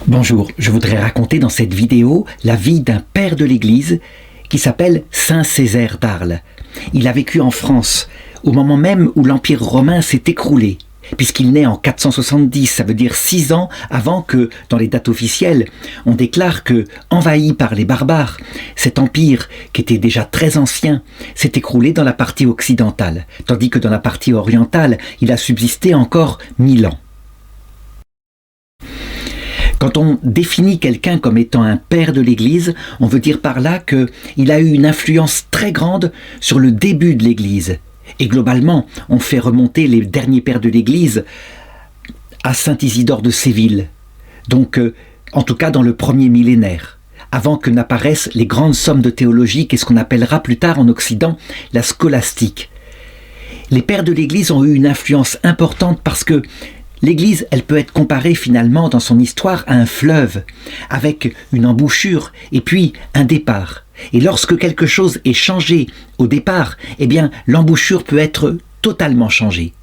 Bonjour, je voudrais raconter dans cette vidéo la vie d'un père de l'Église qui s'appelle Saint Césaire d'Arles. Il a vécu en France au moment même où l'Empire romain s'est écroulé, puisqu'il naît en 470, ça veut dire 6 ans avant que, dans les dates officielles, on déclare que, envahi par les barbares, cet empire, qui était déjà très ancien, s'est écroulé dans la partie occidentale, tandis que dans la partie orientale, il a subsisté encore 1000 ans. Quand on définit quelqu'un comme étant un père de l'Église, on veut dire par là qu'il a eu une influence très grande sur le début de l'Église. Et globalement, on fait remonter les derniers pères de l'Église à saint Isidore de Séville, donc en tout cas dans le premier millénaire, avant que n'apparaissent les grandes sommes de théologie et ce qu'on appellera plus tard en Occident la scolastique. Les pères de l'Église ont eu une influence importante parce que l'Église, elle peut être comparée finalement dans son histoire à un fleuve, avec une embouchure et puis un départ. Et lorsque quelque chose est changé au départ, eh bien l'embouchure peut être totalement changée.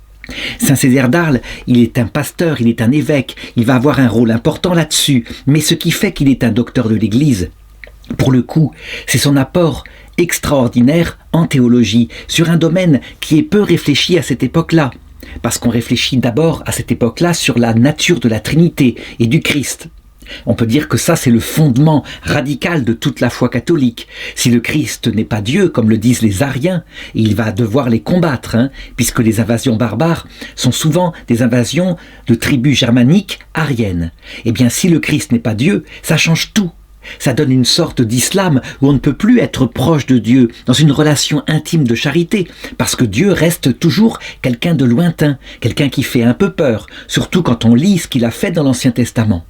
Saint Césaire d'Arles, il est un pasteur, il est un évêque, il va avoir un rôle important là-dessus, mais ce qui fait qu'il est un docteur de l'Église, pour le coup, c'est son apport extraordinaire en théologie, sur un domaine qui est peu réfléchi à cette époque-là. Parce qu'on réfléchit d'abord à cette époque-là sur la nature de la Trinité et du Christ. On peut dire que ça, c'est le fondement radical de toute la foi catholique. Si le Christ n'est pas Dieu, comme le disent les Ariens, il va devoir les combattre, puisque les invasions barbares sont souvent des invasions de tribus germaniques ariennes. Eh bien, si le Christ n'est pas Dieu, ça change tout. Ça donne une sorte d'islam où on ne peut plus être proche de Dieu dans une relation intime de charité, parce que Dieu reste toujours quelqu'un de lointain, quelqu'un qui fait un peu peur, surtout quand on lit ce qu'il a fait dans l'Ancien Testament.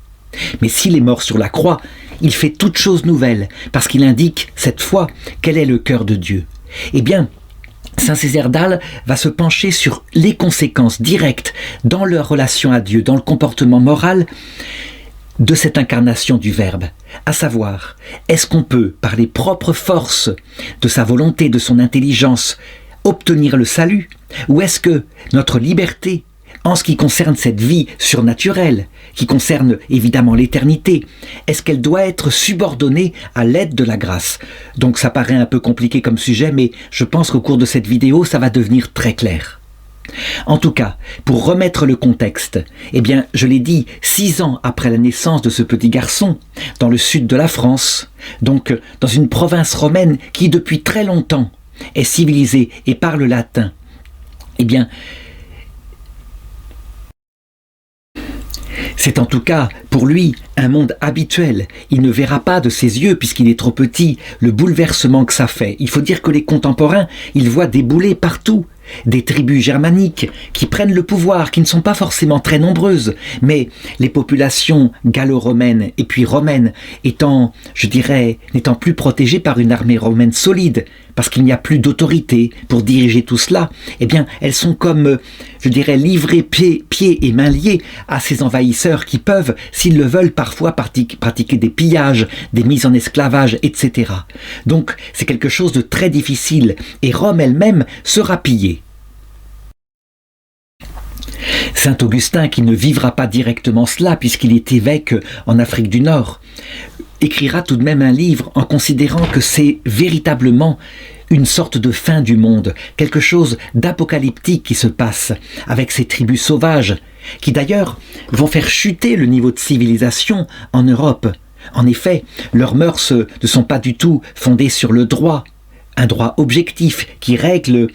Mais s'il est mort sur la croix, il fait toute chose nouvelle, parce qu'il indique, cette fois, quel est le cœur de Dieu. Eh bien, Saint Césaire d'Arles va se pencher sur les conséquences directes dans leur relation à Dieu, dans le comportement moral, de cette incarnation du Verbe, à savoir, est-ce qu'on peut, par les propres forces de sa volonté, de son intelligence, obtenir le salut, ou est-ce que notre liberté, en ce qui concerne cette vie surnaturelle, qui concerne évidemment l'éternité, est-ce qu'elle doit être subordonnée à l'aide de la grâce? Donc ça paraît un peu compliqué comme sujet, mais je pense qu'au cours de cette vidéo, ça va devenir très clair. En tout cas, pour remettre le contexte, eh bien, je l'ai dit, 6 ans après la naissance de ce petit garçon, dans le sud de la France, donc dans une province romaine qui depuis très longtemps est civilisée et parle latin, eh bien, c'est en tout cas, pour lui, un monde habituel. Il ne verra pas de ses yeux, puisqu'il est trop petit, le bouleversement que ça fait. Il faut dire que les contemporains, ils voient débouler partout des tribus germaniques qui prennent le pouvoir, qui ne sont pas forcément très nombreuses, mais les populations gallo-romaines et puis romaines étant, je dirais, n'étant plus protégées par une armée romaine solide, parce qu'il n'y a plus d'autorité pour diriger tout cela, eh bien, elles sont comme, je dirais, livrées pieds et mains liés à ces envahisseurs qui peuvent, s'ils le veulent, parfois pratiquer des pillages, des mises en esclavage, etc. Donc, c'est quelque chose de très difficile, et Rome elle-même sera pillée. Saint Augustin, qui ne vivra pas directement cela, puisqu'il est évêque en Afrique du Nord, écrira tout de même un livre en considérant que c'est véritablement une sorte de fin du monde, quelque chose d'apocalyptique qui se passe avec ces tribus sauvages, qui d'ailleurs vont faire chuter le niveau de civilisation en Europe. En effet, leurs mœurs ne sont pas du tout fondées sur le droit, un droit objectif qui règle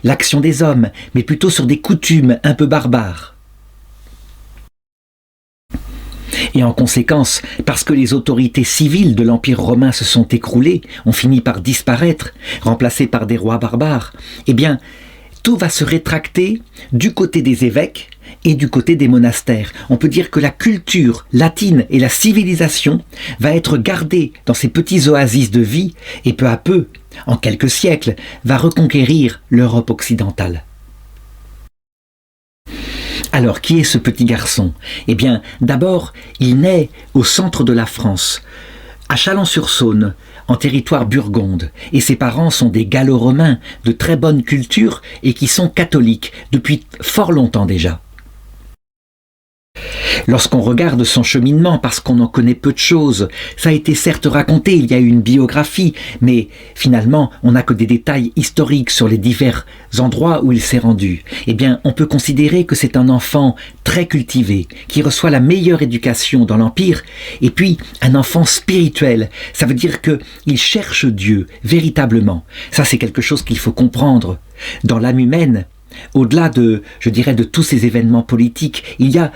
l'action des hommes, mais plutôt sur des coutumes un peu barbares. Et en conséquence, parce que les autorités civiles de l'Empire romain se sont écroulées, ont fini par disparaître, remplacées par des rois barbares, eh bien, tout va se rétracter du côté des évêques et du côté des monastères. On peut dire que la culture latine et la civilisation va être gardée dans ces petits oasis de vie et peu à peu, en quelques siècles, va reconquérir l'Europe occidentale. Alors, qui est ce petit garçon? Eh bien, d'abord, il naît au centre de la France, à Chalon-sur-Saône, en territoire burgonde, et ses parents sont des gallo-romains de très bonne culture et qui sont catholiques depuis fort longtemps déjà. Lorsqu'on regarde son cheminement, parce qu'on en connaît peu de choses, ça a été certes raconté, il y a eu une biographie, mais finalement, on n'a que des détails historiques sur les divers endroits où il s'est rendu. Eh bien, on peut considérer que c'est un enfant très cultivé, qui reçoit la meilleure éducation dans l'Empire, et puis un enfant spirituel. Ça veut dire qu'il cherche Dieu, véritablement. Ça, c'est quelque chose qu'il faut comprendre. Dans l'âme humaine, au-delà de tous ces événements politiques, il y a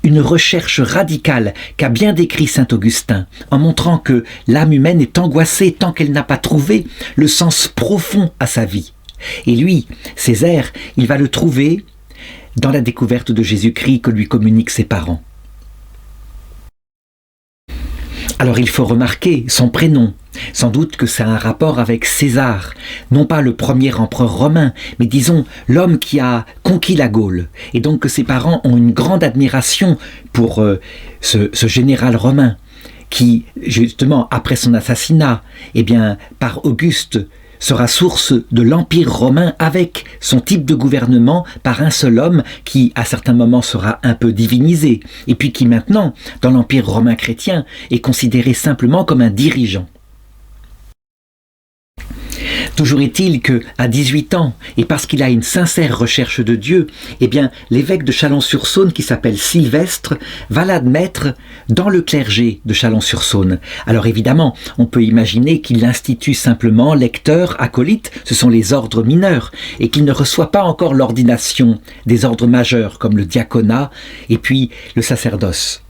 une recherche radicale qu'a bien décrit saint Augustin, en montrant que l'âme humaine est angoissée tant qu'elle n'a pas trouvé le sens profond à sa vie. Et lui, Césaire, il va le trouver dans la découverte de Jésus-Christ que lui communiquent ses parents. Alors il faut remarquer son prénom. Sans doute que ça a un rapport avec César, non pas le premier empereur romain, mais disons l'homme qui a conquis la Gaule. Et donc que ses parents ont une grande admiration pour ce général romain qui, justement, après son assassinat, eh bien, par Auguste, sera source de l'Empire romain avec son type de gouvernement par un seul homme qui, à certains moments, sera un peu divinisé, et puis qui maintenant, dans l'Empire romain chrétien, est considéré simplement comme un dirigeant. Toujours est-il qu'à 18 ans, et parce qu'il a une sincère recherche de Dieu, eh bien, l'évêque de Chalon-sur-Saône, qui s'appelle Sylvestre, va l'admettre dans le clergé de Chalon-sur-Saône. Alors évidemment, on peut imaginer qu'il l'institue simplement lecteur, acolyte, ce sont les ordres mineurs, et qu'il ne reçoit pas encore l'ordination des ordres majeurs, comme le diaconat et puis le sacerdoce.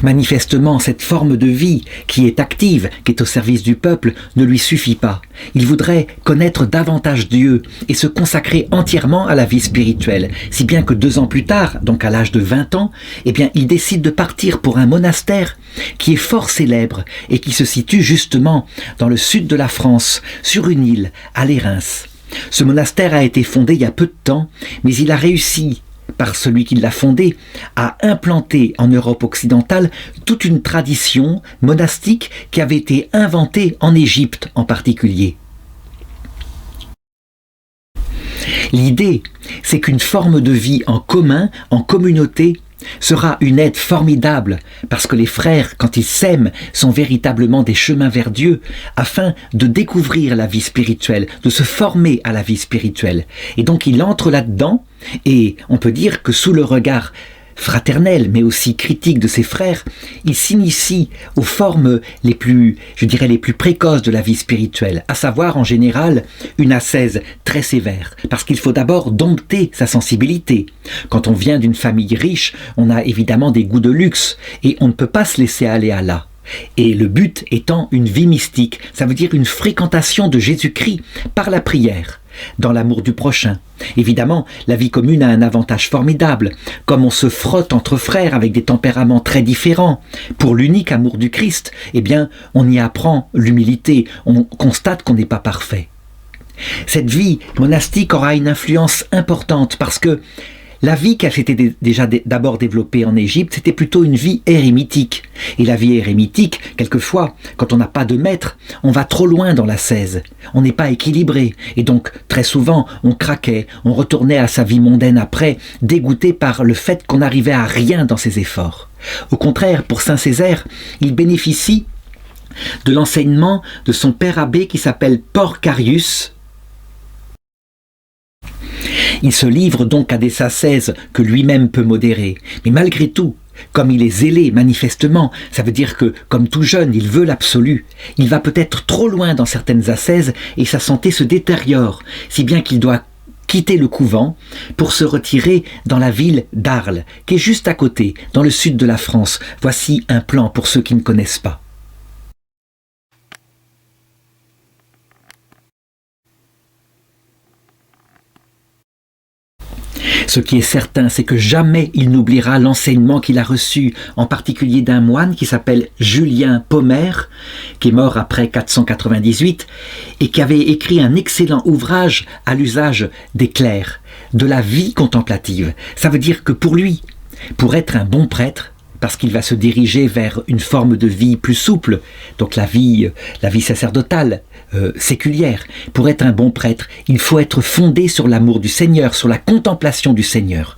Manifestement, cette forme de vie qui est active, qui est au service du peuple, ne lui suffit pas. Il voudrait connaître davantage Dieu et se consacrer entièrement à la vie spirituelle, si bien que 2 ans plus tard, donc à l'âge de 20 ans, eh bien, il décide de partir pour un monastère qui est fort célèbre et qui se situe justement dans le sud de la France, sur une île, à Lérins. Ce monastère a été fondé il y a peu de temps, mais il a réussi, par celui qui l'a fondé, à implanter en Europe occidentale toute une tradition monastique qui avait été inventée en Égypte en particulier. L'idée, c'est qu'une forme de vie en commun, en communauté, sera une aide formidable parce que les frères, quand ils s'aiment, sont véritablement des chemins vers Dieu afin de découvrir la vie spirituelle, de se former à la vie spirituelle. Et donc il entre là-dedans et on peut dire que sous le regard fraternel mais aussi critique de ses frères, il s'initie aux formes les plus précoces de la vie spirituelle, à savoir en général une ascèse très sévère, parce qu'il faut d'abord dompter sa sensibilité. Quand on vient d'une famille riche, on a évidemment des goûts de luxe et on ne peut pas se laisser aller à là. Et le but étant une vie mystique, ça veut dire une fréquentation de Jésus-Christ par la prière, dans l'amour du prochain. Évidemment, la vie commune a un avantage formidable, comme on se frotte entre frères avec des tempéraments très différents. Pour l'unique amour du Christ, eh bien, on y apprend l'humilité, on constate qu'on n'est pas parfait. Cette vie monastique aura une influence importante parce que la vie qui s'était déjà d'abord développée en Égypte, c'était plutôt une vie érémitique. Et la vie érémitique, quelquefois, quand on n'a pas de maître, on va trop loin dans l'ascèse. On n'est pas équilibré. Et donc, très souvent, on craquait, on retournait à sa vie mondaine après, dégoûté par le fait qu'on n'arrivait à rien dans ses efforts. Au contraire, pour saint Césaire, il bénéficie de l'enseignement de son père abbé qui s'appelle Porcarius. Il se livre donc à des ascèses que lui-même peut modérer. Mais malgré tout, comme il est zélé manifestement, ça veut dire que, comme tout jeune, il veut l'absolu. Il va peut-être trop loin dans certaines ascèses et sa santé se détériore, si bien qu'il doit quitter le couvent pour se retirer dans la ville d'Arles, qui est juste à côté, dans le sud de la France. Voici un plan pour ceux qui ne connaissent pas. Ce qui est certain, c'est que jamais il n'oubliera l'enseignement qu'il a reçu, en particulier d'un moine qui s'appelle Julien Pommer, qui est mort après 498, et qui avait écrit un excellent ouvrage à l'usage des clercs, de la vie contemplative. Ça veut dire que pour lui, pour être un bon prêtre, parce qu'il va se diriger vers une forme de vie plus souple, donc la vie sacerdotale, séculière. Pour être un bon prêtre, il faut être fondé sur l'amour du Seigneur, sur la contemplation du Seigneur.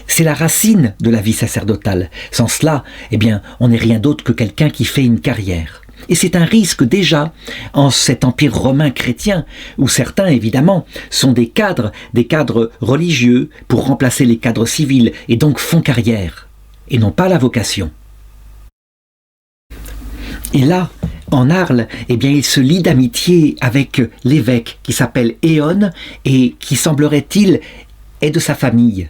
C'est la racine de la vie sacerdotale. Sans cela, eh bien, on n'est rien d'autre que quelqu'un qui fait une carrière. Et c'est un risque déjà en cet empire romain chrétien, où certains, évidemment, sont des cadres religieux pour remplacer les cadres civils, et donc font carrière, et n'ont pas la vocation. Et là, en Arles, eh bien, il se lie d'amitié avec l'évêque qui s'appelle Éon et qui, semblerait-il, est de sa famille.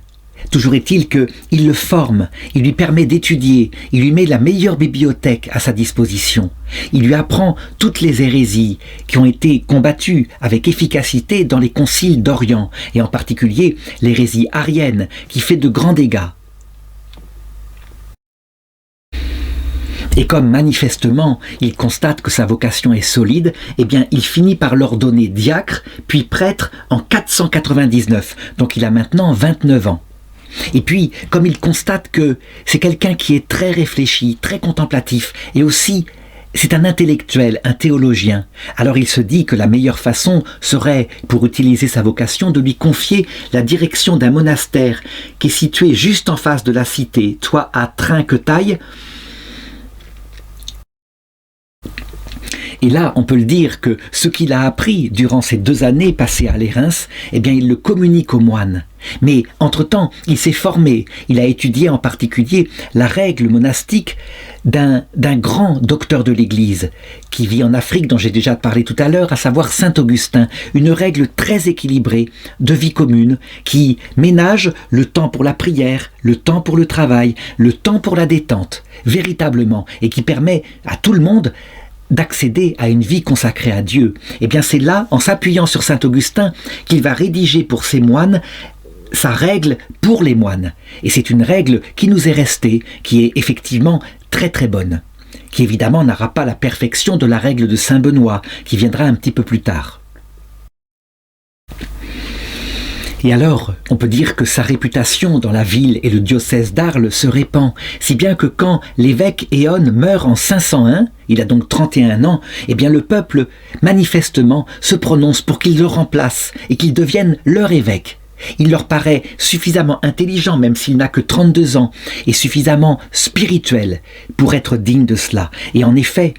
Toujours est-il qu'il le forme, il lui permet d'étudier, il lui met la meilleure bibliothèque à sa disposition. Il lui apprend toutes les hérésies qui ont été combattues avec efficacité dans les conciles d'Orient, et en particulier l'hérésie arienne qui fait de grands dégâts. Et comme manifestement il constate que sa vocation est solide, eh bien il finit par l'ordonner diacre, puis prêtre en 499, donc il a maintenant 29 ans. Et puis, comme il constate que c'est quelqu'un qui est très réfléchi, très contemplatif, et aussi c'est un intellectuel, un théologien, alors il se dit que la meilleure façon serait, pour utiliser sa vocation, de lui confier la direction d'un monastère qui est situé juste en face de la cité, soit à Trinquetaille. Et là, on peut le dire que ce qu'il a appris durant ces 2 années passées à Lérins, eh bien, il le communique aux moines. Mais, entre-temps, il s'est formé. Il a étudié en particulier la règle monastique d'un grand docteur de l'Église qui vit en Afrique, dont j'ai déjà parlé tout à l'heure, à savoir Saint Augustin. Une règle très équilibrée de vie commune qui ménage le temps pour la prière, le temps pour le travail, le temps pour la détente, véritablement, et qui permet à tout le monde d'accéder à une vie consacrée à Dieu. Eh bien, c'est là, en s'appuyant sur saint Augustin, qu'il va rédiger pour ses moines sa règle pour les moines. Et c'est une règle qui nous est restée, qui est effectivement très très bonne, qui évidemment n'aura pas la perfection de la règle de saint Benoît, qui viendra un petit peu plus tard. Et alors, on peut dire que sa réputation dans la ville et le diocèse d'Arles se répand, si bien que quand l'évêque Éon meurt en 501, il a donc 31 ans, eh bien le peuple, manifestement, se prononce pour qu'il le remplace et qu'il devienne leur évêque. Il leur paraît suffisamment intelligent, même s'il n'a que 32 ans, et suffisamment spirituel pour être digne de cela. Et en effet,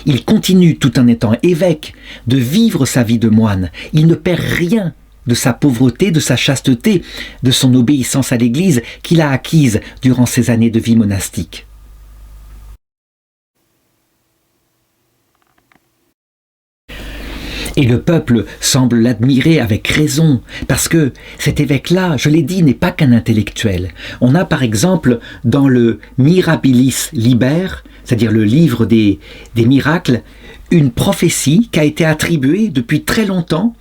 il continue, tout en étant évêque, de vivre sa vie de moine. Il ne perd rien de sa pauvreté, de sa chasteté, de son obéissance à l'Église qu'il a acquise durant ses années de vie monastique. Et le peuple semble l'admirer avec raison, parce que cet évêque-là, je l'ai dit, n'est pas qu'un intellectuel. On a par exemple dans le Mirabilis Liber, c'est-à-dire le livre des miracles, une prophétie qui a été attribuée depuis très longtemps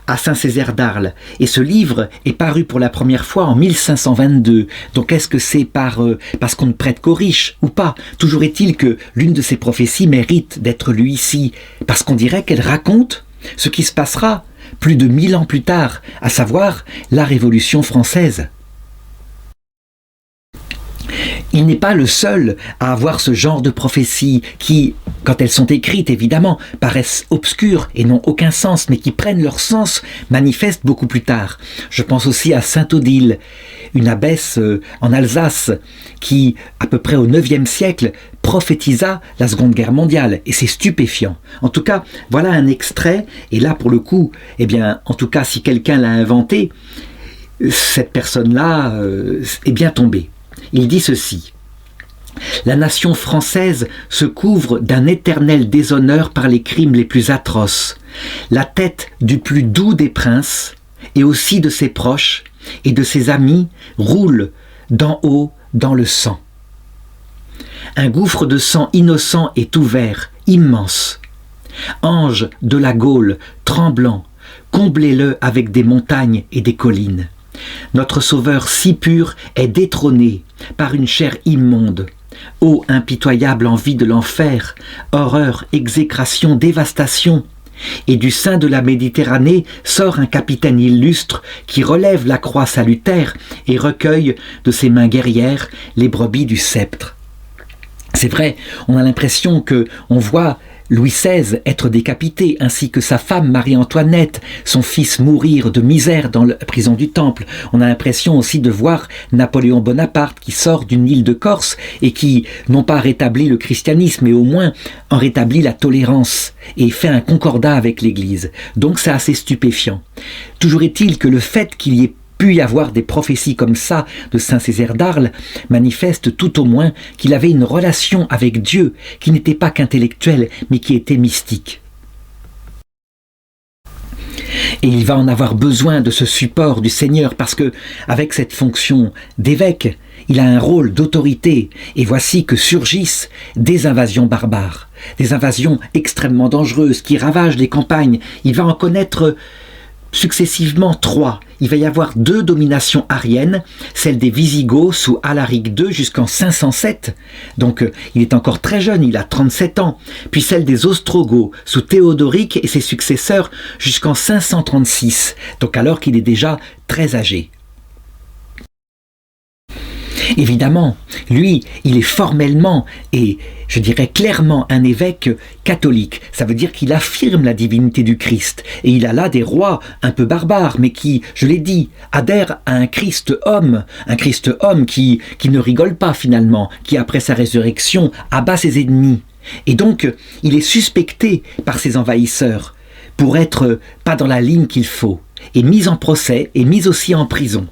à saint Césaire d'Arles. Et ce livre est paru pour la première fois en 1522. Donc est-ce que c'est parce qu'on ne prête qu'aux riches ou pas? Toujours est-il que l'une de ces prophéties mérite d'être lue ici, parce qu'on dirait qu'elle raconte ce qui se passera plus de 1000 ans plus tard, à savoir la Révolution française. Il n'est pas le seul à avoir ce genre de prophéties qui, quand elles sont écrites évidemment, paraissent obscures et n'ont aucun sens, mais qui prennent leur sens manifeste beaucoup plus tard. Je pense aussi à Sainte Odile, une abbesse en Alsace qui, à peu près au IXe siècle, prophétisa la Seconde Guerre mondiale, et c'est stupéfiant. En tout cas, voilà un extrait, et là pour le coup, eh bien, en tout cas si quelqu'un l'a inventé, cette personne-là est bien tombée. Il dit ceci: « La nation française se couvre d'un éternel déshonneur par les crimes les plus atroces. La tête du plus doux des princes, et aussi de ses proches et de ses amis, roule d'en haut dans le sang. Un gouffre de sang innocent est ouvert, immense. Ange de la Gaule, tremblant, comblez-le avec des montagnes et des collines. Notre Sauveur si pur est détrôné par une chair immonde. Ô impitoyable envie de l'enfer, horreur, exécration, dévastation. Et du sein de la Méditerranée sort un capitaine illustre qui relève la croix salutaire et recueille de ses mains guerrières les brebis du sceptre. C'est vrai, on a l'impression que on voit Louis XVI être décapité, ainsi que sa femme Marie-Antoinette, son fils mourir de misère dans la prison du Temple. On a l'impression aussi de voir Napoléon Bonaparte qui sort d'une île de Corse et qui, non pas rétablit le christianisme, mais au moins en rétablit la tolérance et fait un concordat avec l'Église. Donc c'est assez stupéfiant. Toujours est-il que le fait qu'il y ait pu y avoir des prophéties comme ça de Saint Césaire d'Arles manifeste tout au moins qu'il avait une relation avec Dieu qui n'était pas qu'intellectuelle mais qui était mystique. Et il va en avoir besoin de ce support du Seigneur parce que, avec cette fonction d'évêque, il a un rôle d'autorité. Et voici que surgissent des invasions barbares, des invasions extrêmement dangereuses qui ravagent les campagnes. Il va en connaître successivement 3. Il va y avoir 2 dominations ariennes, celle des Visigoths sous Alaric II jusqu'en 507, donc il est encore très jeune, il a 37 ans, puis celle des Ostrogoths sous Théodoric et ses successeurs jusqu'en 536, donc alors qu'il est déjà très âgé. Évidemment, lui, il est formellement et, je dirais clairement, un évêque catholique. Ça veut dire qu'il affirme la divinité du Christ. Et il a là des rois un peu barbares, mais qui, je l'ai dit, adhèrent à un Christ homme qui ne rigole pas finalement, qui après sa résurrection abat ses ennemis. Et donc, il est suspecté par ses envahisseurs pour être pas dans la ligne qu'il faut, et mis en procès et mis aussi en prison.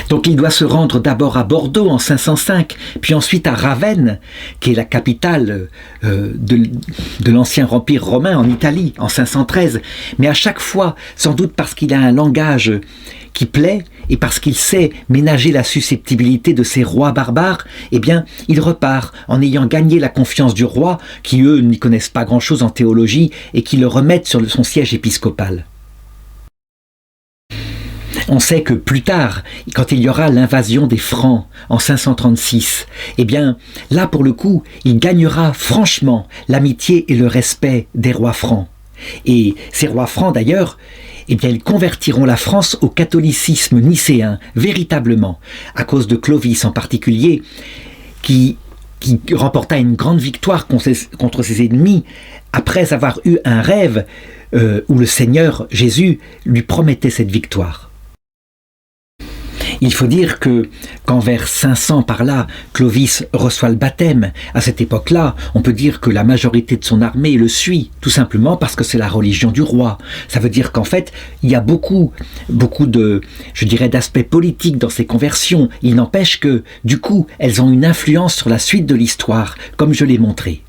Donc il doit se rendre d'abord à Bordeaux en 505, puis ensuite à Ravenne, qui est la capitale de l'ancien empire romain en Italie, en 513. Mais à chaque fois, sans doute parce qu'il a un langage qui plaît et parce qu'il sait ménager la susceptibilité de ces rois barbares, eh bien, il repart en ayant gagné la confiance du roi, qui eux n'y connaissent pas grand-chose en théologie et qui le remettent sur son siège épiscopal. On sait que plus tard, quand il y aura l'invasion des Francs en 536, eh bien, là pour le coup, il gagnera franchement l'amitié et le respect des rois francs. Et ces rois francs d'ailleurs, eh bien, ils convertiront la France au catholicisme nicéen, véritablement, à cause de Clovis en particulier, qui remporta une grande victoire contre ses ennemis, après avoir eu un rêve où le Seigneur Jésus lui promettait cette victoire. Il faut dire qu'en vers 500 par là, Clovis reçoit le baptême. À cette époque-là, on peut dire que la majorité de son armée le suit, tout simplement parce que c'est la religion du roi. Ça veut dire qu'en fait, il y a beaucoup de, je dirais, d'aspects politiques dans ces conversions. Il n'empêche que, du coup, elles ont une influence sur la suite de l'histoire, comme je l'ai montré.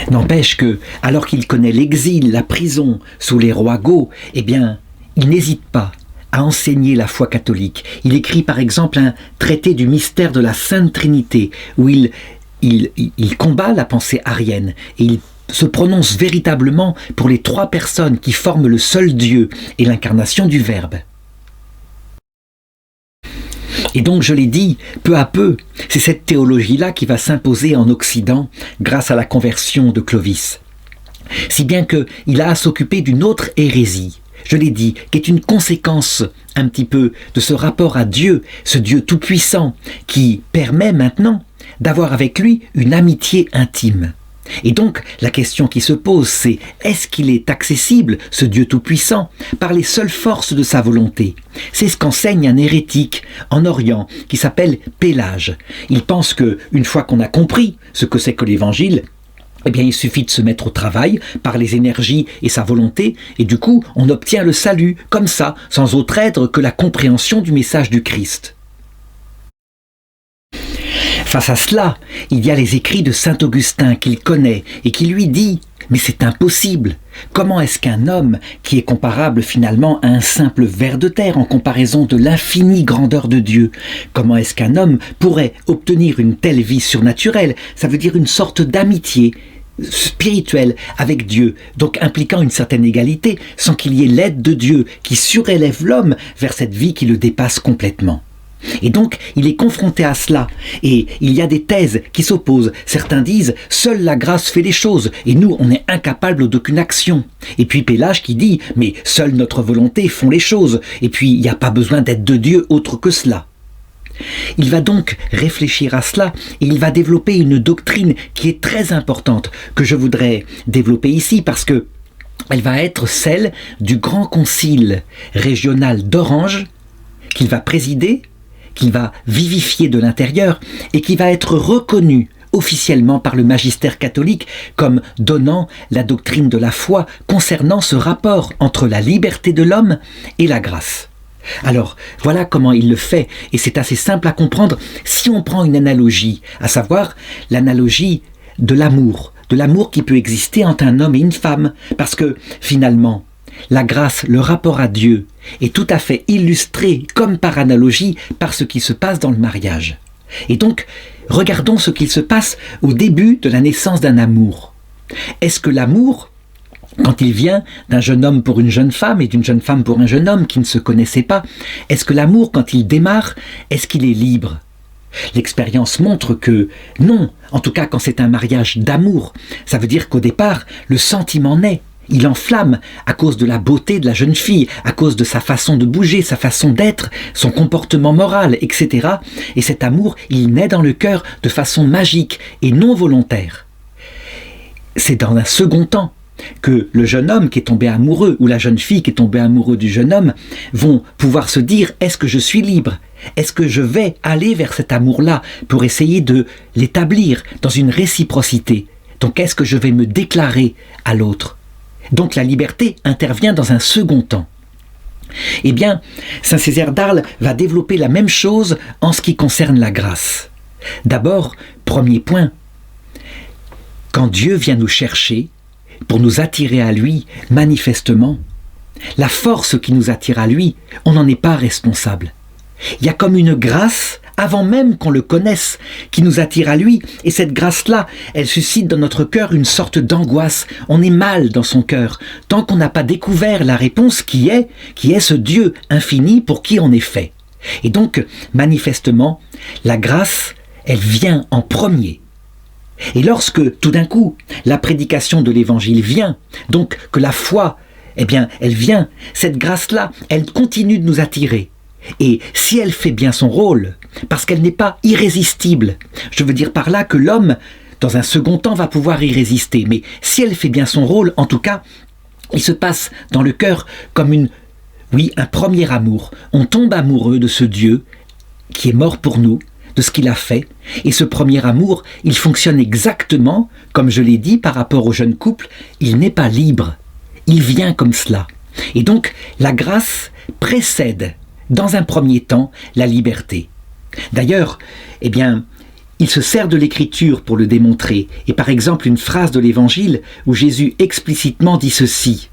N'empêche que, alors qu'il connaît l'exil, la prison, sous les rois goths, eh bien, il n'hésite pas à enseigner la foi catholique. Il écrit par exemple un traité du mystère de la Sainte Trinité, où il combat la pensée arienne, et il se prononce véritablement pour les 3 personnes qui forment le seul Dieu et l'incarnation du Verbe. Et donc, je l'ai dit, peu à peu, c'est cette théologie-là qui va s'imposer en Occident grâce à la conversion de Clovis. Si bien qu'il a à s'occuper d'une autre hérésie, je l'ai dit, qui est une conséquence un petit peu de ce rapport à Dieu, ce Dieu tout-puissant, qui permet maintenant d'avoir avec lui une amitié intime. Et donc, la question qui se pose, c'est est-ce qu'il est accessible, ce Dieu tout-puissant, par les seules forces de sa volonté? C'est ce qu'enseigne un hérétique en Orient qui s'appelle Pélage. Il pense qu'une fois qu'on a compris ce que c'est que l'Évangile, eh bien, il suffit de se mettre au travail par les énergies et sa volonté, et du coup, on obtient le salut, comme ça, sans autre aide que la compréhension du message du Christ. Face à cela, il y a les écrits de saint Augustin qu'il connaît et qui lui dit « Mais c'est impossible. Comment est-ce qu'un homme, qui est comparable finalement à un simple ver de terre en comparaison de l'infinie grandeur de Dieu, comment est-ce qu'un homme pourrait obtenir une telle vie surnaturelle, ça veut dire une sorte d'amitié spirituelle avec Dieu, donc impliquant une certaine égalité, sans qu'il y ait l'aide de Dieu qui surélève l'homme vers cette vie qui le dépasse complètement ?» Et donc, il est confronté à cela, et il y a des thèses qui s'opposent. Certains disent « Seule la grâce fait les choses, et nous, on est incapables d'aucune action. » Et puis Pélage qui dit « Mais seule notre volonté font les choses, et puis il n'y a pas besoin d'aide de Dieu autre que cela. » Il va donc réfléchir à cela et il va développer une doctrine qui est très importante, que je voudrais développer ici parce que elle va être celle du grand concile régional d'Orange qu'il va présider, qu'il va vivifier de l'intérieur et qui va être reconnu officiellement par le magistère catholique comme donnant la doctrine de la foi concernant ce rapport entre la liberté de l'homme et la grâce. Alors, voilà comment il le fait, et c'est assez simple à comprendre si on prend une analogie, à savoir l'analogie de l'amour qui peut exister entre un homme et une femme, parce que finalement, la grâce, le rapport à Dieu, est tout à fait illustré, comme par analogie, par ce qui se passe dans le mariage. Et donc, regardons ce qu'il se passe au début de la naissance d'un amour. Est-ce que l'amour, quand il vient d'un jeune homme pour une jeune femme et d'une jeune femme pour un jeune homme qui ne se connaissaient pas, est-ce que l'amour, quand il démarre, est-ce qu'il est libre ? L'expérience montre que non, en tout cas quand c'est un mariage d'amour, ça veut dire qu'au départ, le sentiment naît. Il enflamme à cause de la beauté de la jeune fille, à cause de sa façon de bouger, sa façon d'être, son comportement moral, etc. Et cet amour, il naît dans le cœur de façon magique et non volontaire. C'est dans un second temps que le jeune homme qui est tombé amoureux ou la jeune fille qui est tombée amoureuse du jeune homme vont pouvoir se dire « Est-ce que je suis libre ? Est-ce que je vais aller vers cet amour-là pour essayer de l'établir dans une réciprocité ? Donc est-ce que je vais me déclarer à l'autre ? Donc la liberté intervient dans un second temps. Eh bien, saint Césaire d'Arles va développer la même chose en ce qui concerne la grâce. D'abord, premier point, quand Dieu vient nous chercher pour nous attirer à lui, manifestement, la force qui nous attire à lui, on n'en est pas responsable. Il y a comme une grâce, avant même qu'on le connaisse, qui nous attire à lui, et cette grâce-là, elle suscite dans notre cœur une sorte d'angoisse. On est mal dans son cœur, tant qu'on n'a pas découvert la réponse qui est ce Dieu infini pour qui on est fait. Et donc, manifestement, la grâce, elle vient en premier. Et lorsque, tout d'un coup, la prédication de l'Évangile vient, donc que la foi, eh bien, elle vient, cette grâce-là, elle continue de nous attirer. Et si elle fait bien son rôle, parce qu'elle n'est pas irrésistible, je veux dire par là que l'homme, dans un second temps, va pouvoir y résister, mais si elle fait bien son rôle, en tout cas, il se passe dans le cœur comme un premier amour. On tombe amoureux de ce Dieu qui est mort pour nous, de ce qu'il a fait, et ce premier amour, il fonctionne exactement, comme je l'ai dit par rapport au jeune couple, il n'est pas libre, il vient comme cela. Et donc, la grâce précède, dans un premier temps, la liberté. D'ailleurs, eh bien, il se sert de l'écriture pour le démontrer, et par exemple une phrase de l'Évangile où Jésus explicitement dit ceci.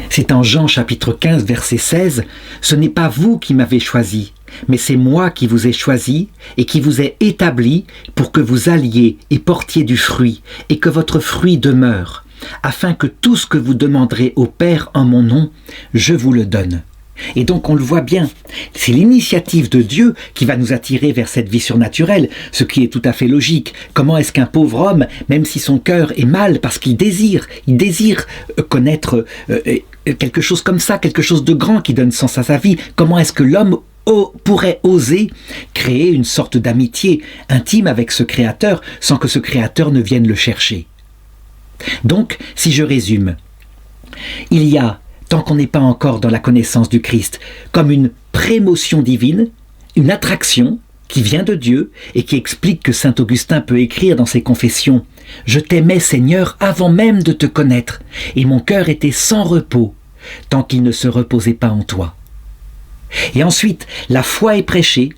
C'est en Jean chapitre 15 verset 16, « Ce n'est pas vous qui m'avez choisi, mais c'est moi qui vous ai choisi et qui vous ai établi pour que vous alliez et portiez du fruit et que votre fruit demeure, afin que tout ce que vous demanderez au Père en mon nom, je vous le donne. » Et donc on le voit bien, c'est l'initiative de Dieu qui va nous attirer vers cette vie surnaturelle, ce qui est tout à fait logique. Comment est-ce qu'un pauvre homme, même si son cœur est mal, parce qu'il désire connaître quelque chose comme ça, quelque chose de grand qui donne sens à sa vie, comment est-ce que l'homme pourrait oser créer une sorte d'amitié intime avec ce Créateur sans que ce Créateur ne vienne le chercher? Donc, si je résume, il y a, tant qu'on n'est pas encore dans la connaissance du Christ, comme une prémotion divine, une attraction qui vient de Dieu et qui explique que saint Augustin peut écrire dans ses confessions « Je t'aimais Seigneur avant même de te connaître, et mon cœur était sans repos, tant qu'il ne se reposait pas en toi. » Et ensuite, la foi est prêchée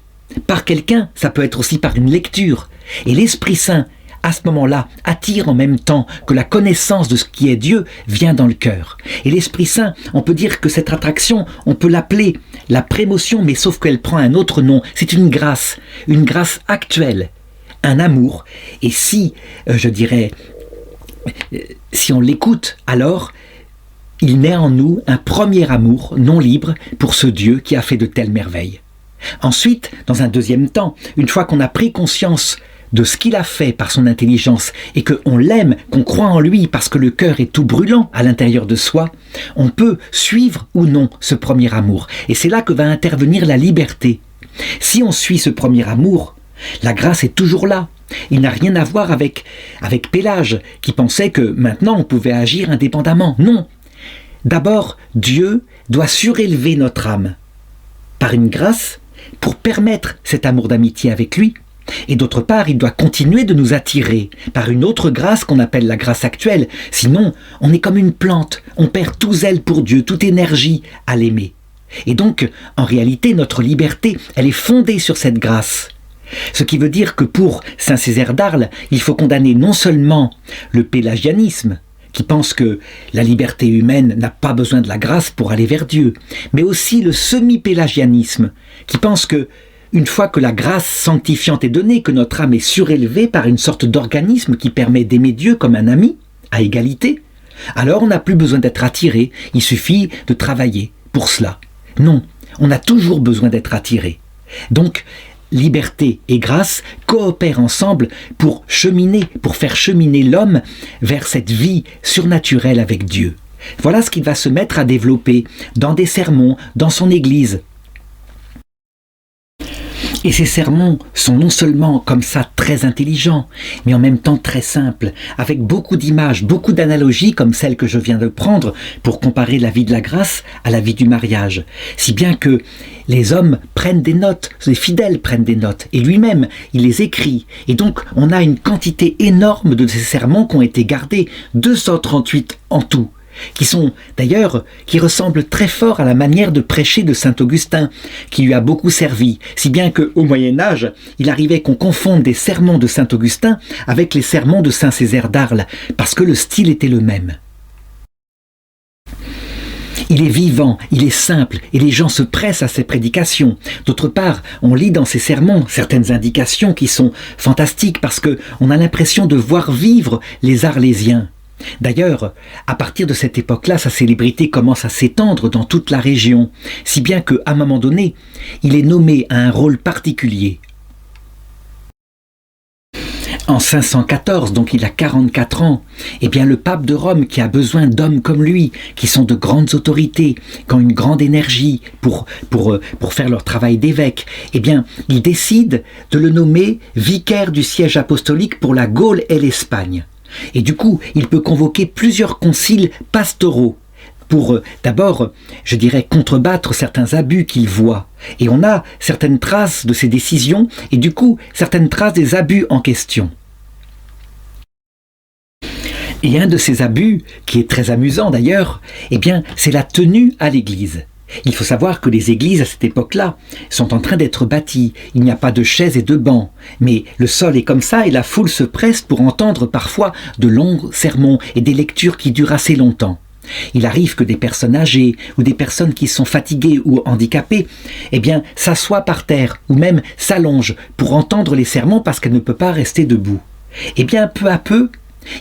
par quelqu'un, ça peut être aussi par une lecture, et l'Esprit Saint, à ce moment-là, attire en même temps que la connaissance de ce qui est Dieu vient dans le cœur. Et l'Esprit Saint, on peut dire que cette attraction, on peut l'appeler la prémotion, mais sauf qu'elle prend un autre nom. C'est une grâce actuelle, un amour. Et si, si on l'écoute, alors il naît en nous un premier amour non libre pour ce Dieu qui a fait de telles merveilles. Ensuite, dans un deuxième temps, une fois qu'on a pris conscience de ce qu'il a fait par son intelligence et qu'on l'aime, qu'on croit en lui parce que le cœur est tout brûlant à l'intérieur de soi, on peut suivre ou non ce premier amour. Et c'est là que va intervenir la liberté. Si on suit ce premier amour, la grâce est toujours là. Il n'a rien à voir avec Pélage, qui pensait que maintenant on pouvait agir indépendamment. Non. D'abord, Dieu doit surélever notre âme par une grâce pour permettre cet amour d'amitié avec lui. Et d'autre part, il doit continuer de nous attirer par une autre grâce qu'on appelle la grâce actuelle. Sinon, on est comme une plante, on perd tout zèle pour Dieu, toute énergie à l'aimer. Et donc, en réalité, notre liberté, elle est fondée sur cette grâce. Ce qui veut dire que pour saint Césaire d'Arles, il faut condamner non seulement le pélagianisme, qui pense que la liberté humaine n'a pas besoin de la grâce pour aller vers Dieu, mais aussi le semi-pélagianisme, qui pense que une fois que la grâce sanctifiante est donnée, que notre âme est surélevée par une sorte d'organisme qui permet d'aimer Dieu comme un ami, à égalité, alors on n'a plus besoin d'être attiré, il suffit de travailler pour cela. Non, on a toujours besoin d'être attiré. Donc, liberté et grâce coopèrent ensemble pour faire cheminer l'homme vers cette vie surnaturelle avec Dieu. Voilà ce qu'il va se mettre à développer dans des sermons, dans son Église. Et ces sermons sont non seulement comme ça très intelligents, mais en même temps très simples, avec beaucoup d'images, beaucoup d'analogies comme celle que je viens de prendre pour comparer la vie de la grâce à la vie du mariage. Si bien que les hommes prennent des notes, les fidèles prennent des notes, et lui-même, il les écrit. Et donc, on a une quantité énorme de ces sermons qui ont été gardés, 238 en tout, qui ressemblent très fort à la manière de prêcher de saint Augustin, qui lui a beaucoup servi, si bien qu'au Moyen-Âge, il arrivait qu'on confonde des sermons de saint Augustin avec les sermons de saint Césaire d'Arles, parce que le style était le même. Il est vivant, il est simple, et les gens se pressent à ses prédications. D'autre part, on lit dans ses sermons certaines indications qui sont fantastiques, parce qu'on a l'impression de voir vivre les Arlésiens. D'ailleurs, à partir de cette époque-là, sa célébrité commence à s'étendre dans toute la région, si bien qu'à un moment donné, il est nommé à un rôle particulier. En 514, donc il a 44 ans, eh bien le pape de Rome, qui a besoin d'hommes comme lui, qui sont de grandes autorités, qui ont une grande énergie pour faire leur travail d'évêque, eh bien il décide de le nommer vicaire du siège apostolique pour la Gaule et l'Espagne. Et du coup, il peut convoquer plusieurs conciles pastoraux pour, d'abord, je dirais, contrebattre certains abus qu'il voit. Et on a certaines traces de ces décisions et du coup, certaines traces des abus en question. Et un de ces abus, qui est très amusant d'ailleurs, eh bien, c'est la tenue à l'église. Il faut savoir que les églises à cette époque-là sont en train d'être bâties. Il n'y a pas de chaises et de bancs, mais le sol est comme ça et la foule se presse pour entendre parfois de longs sermons et des lectures qui durent assez longtemps. Il arrive que des personnes âgées ou des personnes qui sont fatiguées ou handicapées, eh bien, s'assoient par terre ou même s'allongent pour entendre les sermons parce qu'elles ne peuvent pas rester debout. Eh bien, peu à peu,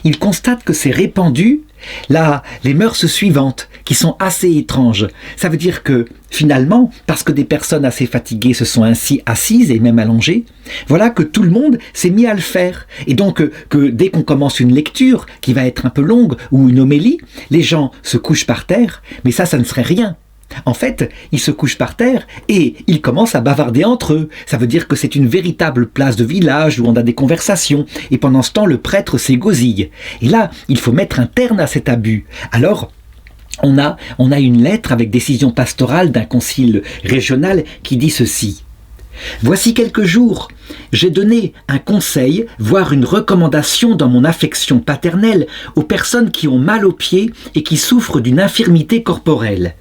il constate que c'est répandu les mœurs suivantes, qui sont assez étranges. Ça veut dire que, finalement, parce que des personnes assez fatiguées se sont ainsi assises et même allongées, voilà que tout le monde s'est mis à le faire. Et donc, que dès qu'on commence une lecture, qui va être un peu longue, ou une homélie, les gens se couchent par terre, mais ça ne serait rien. En fait, ils se couchent par terre et ils commencent à bavarder entre eux. Ça veut dire que c'est une véritable place de village où on a des conversations. Et pendant ce temps, le prêtre s'égosille. Et là, il faut mettre un terme à cet abus. Alors, on a une lettre avec décision pastorale d'un concile régional qui dit ceci. Voici quelques jours, j'ai donné un conseil, voire une recommandation dans mon affection paternelle aux personnes qui ont mal aux pieds et qui souffrent d'une infirmité corporelle.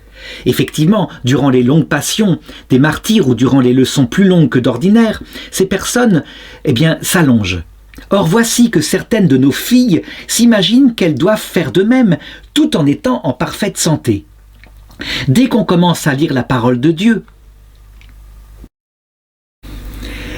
Effectivement, durant les longues passions des martyrs ou durant les leçons plus longues que d'ordinaire, ces personnes, s'allongent. Or voici que certaines de nos filles s'imaginent qu'elles doivent faire de même, tout en étant en parfaite santé. Dès qu'on commence à lire la parole de Dieu,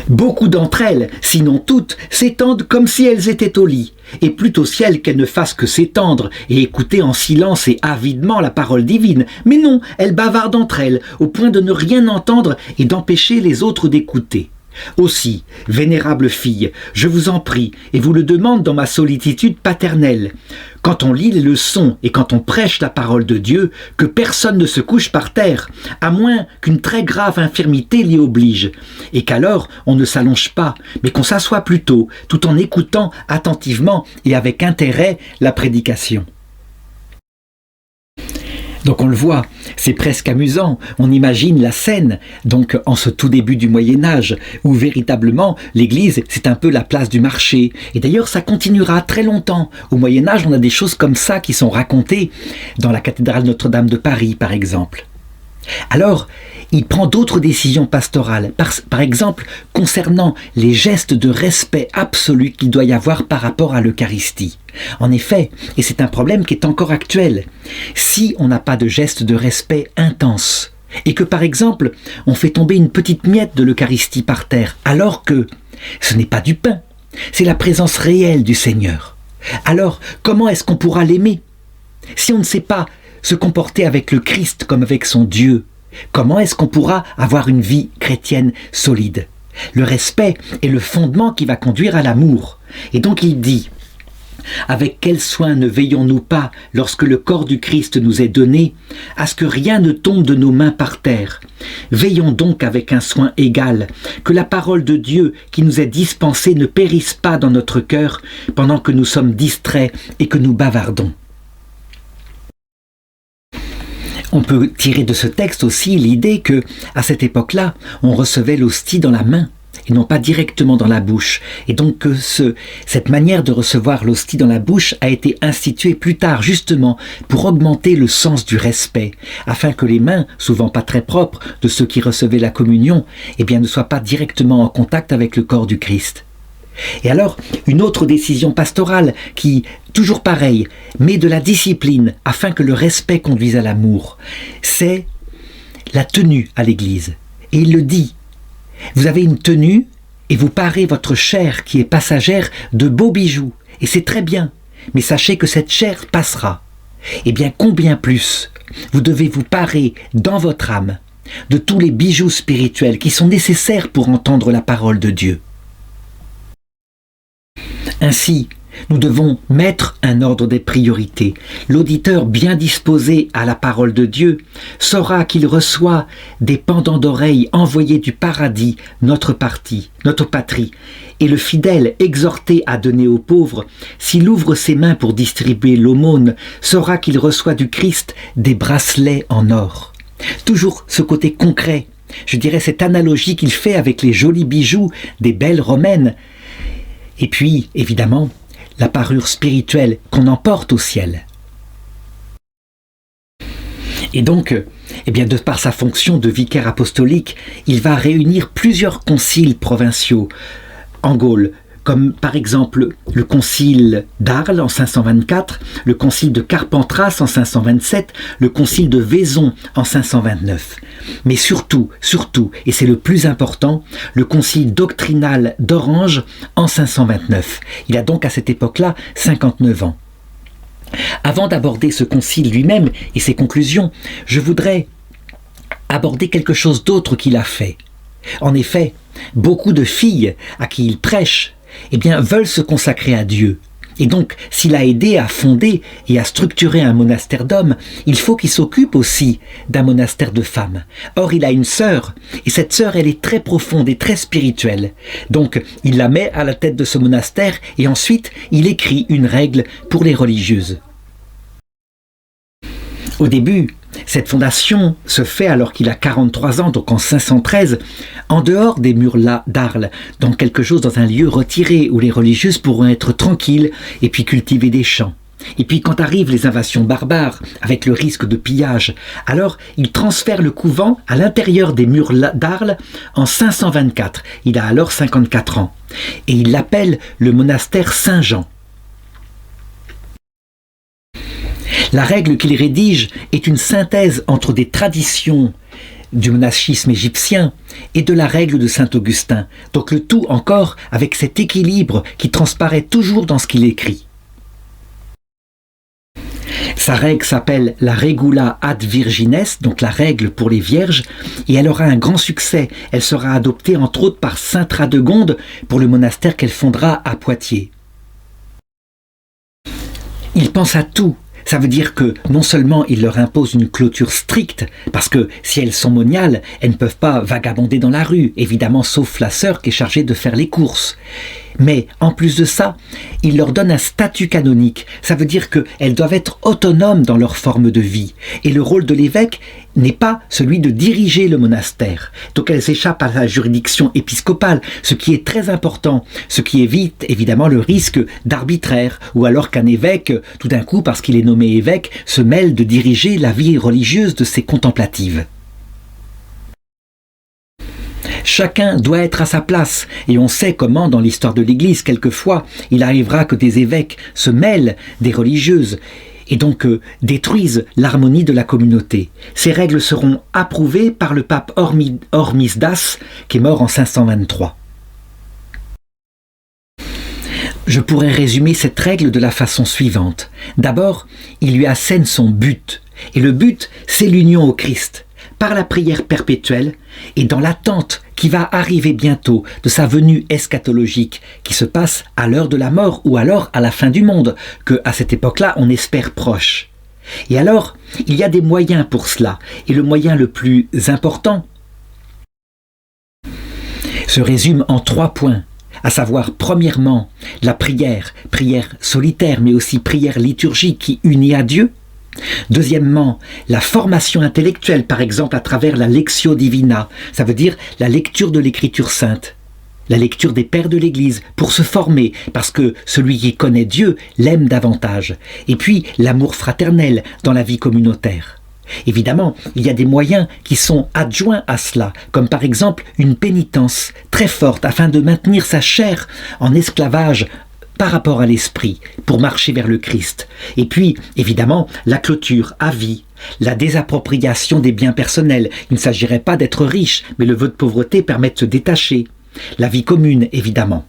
beaucoup d'entre elles, sinon toutes, s'étendent comme si elles étaient au lit, et plutôt ciel qu'elles ne fassent que s'étendre et écouter en silence et avidement la parole divine. Mais non, elles bavardent entre elles, au point de ne rien entendre et d'empêcher les autres d'écouter. Aussi, vénérable fille, je vous en prie et vous le demande dans ma sollicitude paternelle, quand on lit les leçons et quand on prêche la parole de Dieu, que personne ne se couche par terre, à moins qu'une très grave infirmité l'y oblige, et qu'alors on ne s'allonge pas, mais qu'on s'assoie plutôt, tout en écoutant attentivement et avec intérêt la prédication. Donc on le voit, c'est presque amusant, on imagine la scène, donc en ce tout début du Moyen-Âge, où véritablement l'église c'est un peu la place du marché, et d'ailleurs ça continuera très longtemps. Au Moyen-Âge on a des choses comme ça qui sont racontées dans la cathédrale Notre-Dame de Paris par exemple. Alors, il prend d'autres décisions pastorales, par exemple concernant les gestes de respect absolu qu'il doit y avoir par rapport à l'Eucharistie. En effet, et c'est un problème qui est encore actuel, si on n'a pas de geste de respect intense, et que par exemple on fait tomber une petite miette de l'Eucharistie par terre, alors que ce n'est pas du pain, c'est la présence réelle du Seigneur. Alors, comment est-ce qu'on pourra l'aimer ? Si on ne sait pas se comporter avec le Christ comme avec son Dieu, comment est-ce qu'on pourra avoir une vie chrétienne solide ? Le respect est le fondement qui va conduire à l'amour. Et donc il dit « Avec quel soin ne veillons-nous pas, lorsque le corps du Christ nous est donné, à ce que rien ne tombe de nos mains par terre. Veillons donc avec un soin égal, que la parole de Dieu qui nous est dispensée ne périsse pas dans notre cœur pendant que nous sommes distraits et que nous bavardons. » On peut tirer de ce texte aussi l'idée que, à cette époque-là, on recevait l'hostie dans la main et non pas directement dans la bouche. Et donc que cette manière de recevoir l'hostie dans la bouche a été instituée plus tard justement pour augmenter le sens du respect, afin que les mains, souvent pas très propres, de ceux qui recevaient la communion, ne soient pas directement en contact avec le corps du Christ. Et alors, une autre décision pastorale qui, toujours pareil, met de la discipline afin que le respect conduise à l'amour, c'est la tenue à l'église. Et il le dit, vous avez une tenue et vous parez votre chair qui est passagère de beaux bijoux. Et c'est très bien, mais sachez que cette chair passera. Eh bien, combien plus vous devez vous parer dans votre âme de tous les bijoux spirituels qui sont nécessaires pour entendre la parole de Dieu. Ainsi, nous devons mettre un ordre des priorités. L'auditeur bien disposé à la parole de Dieu saura qu'il reçoit des pendants d'oreilles envoyés du paradis, notre patrie, et le fidèle exhorté à donner aux pauvres, s'il ouvre ses mains pour distribuer l'aumône, saura qu'il reçoit du Christ des bracelets en or. Toujours ce côté concret, je dirais cette analogie qu'il fait avec les jolis bijoux des belles romaines. Et puis, évidemment, la parure spirituelle qu'on emporte au ciel. Et donc, de par sa fonction de vicaire apostolique, il va réunir plusieurs conciles provinciaux en Gaule, comme par exemple le concile d'Arles en 524, le concile de Carpentras en 527, le concile de Vaison en 529. Mais surtout, et c'est le plus important, le concile doctrinal d'Orange en 529. Il a donc à cette époque-là 59 ans. Avant d'aborder ce concile lui-même et ses conclusions, je voudrais aborder quelque chose d'autre qu'il a fait. En effet, beaucoup de filles à qui il prêche veulent se consacrer à Dieu. Et donc, s'il a aidé à fonder et à structurer un monastère d'hommes, il faut qu'il s'occupe aussi d'un monastère de femmes. Or, il a une sœur, et cette sœur, elle est très profonde et très spirituelle. Donc, il la met à la tête de ce monastère, et ensuite, il écrit une règle pour les religieuses. Au début, cette fondation se fait alors qu'il a 43 ans, donc en 513, en dehors des murs d'Arles, dans quelque chose, dans un lieu retiré où les religieuses pourront être tranquilles et puis cultiver des champs. Et puis quand arrivent les invasions barbares, avec le risque de pillage, alors il transfère le couvent à l'intérieur des murs d'Arles en 524. Il a alors 54 ans. Et il l'appelle le monastère Saint-Jean. La règle qu'il rédige est une synthèse entre des traditions du monachisme égyptien et de la règle de saint Augustin. Donc le tout encore avec cet équilibre qui transparaît toujours dans ce qu'il écrit. Sa règle s'appelle la Regula ad Virgines, donc la règle pour les vierges, et elle aura un grand succès. Elle sera adoptée entre autres par sainte Radegonde pour le monastère qu'elle fondera à Poitiers. Il pense à tout. Ça veut dire que non seulement il leur impose une clôture stricte, parce que si elles sont moniales, elles ne peuvent pas vagabonder dans la rue, évidemment sauf la sœur qui est chargée de faire les courses. Mais en plus de ça, il leur donne un statut canonique. Ça veut dire qu'elles doivent être autonomes dans leur forme de vie. Et le rôle de l'évêque n'est pas celui de diriger le monastère. Donc elles échappent à la juridiction épiscopale, ce qui est très important, ce qui évite évidemment le risque d'arbitraire, ou alors qu'un évêque, tout d'un coup, parce qu'il est nommé évêque, se mêle de diriger la vie religieuse de ses contemplatives. Chacun doit être à sa place, et on sait comment dans l'histoire de l'Église, quelquefois, il arrivera que des évêques se mêlent des religieuses, et donc détruisent l'harmonie de la communauté. Ces règles seront approuvées par le pape Hormisdas, qui est mort en 523. Je pourrais résumer cette règle de la façon suivante. D'abord, il lui assène son but, et le but, c'est l'union au Christ, par la prière perpétuelle et dans l'attente qui va arriver bientôt de sa venue eschatologique qui se passe à l'heure de la mort ou alors à la fin du monde, que à cette époque-là on espère proche. Et alors, il y a des moyens pour cela, et le moyen le plus important se résume en 3 points, à savoir premièrement la prière solitaire mais aussi prière liturgique qui unit à Dieu. Deuxièmement, la formation intellectuelle, par exemple à travers la Lectio Divina, ça veut dire la lecture de l'Écriture sainte, la lecture des pères de l'Église, pour se former, parce que celui qui connaît Dieu l'aime davantage. Et puis, l'amour fraternel dans la vie communautaire. Évidemment, il y a des moyens qui sont adjoints à cela, comme par exemple une pénitence très forte afin de maintenir sa chair en esclavage par rapport à l'esprit, pour marcher vers le Christ. Et puis, évidemment, la clôture à vie, la désappropriation des biens personnels. Il ne s'agirait pas d'être riche, mais le vœu de pauvreté permet de se détacher. La vie commune, évidemment.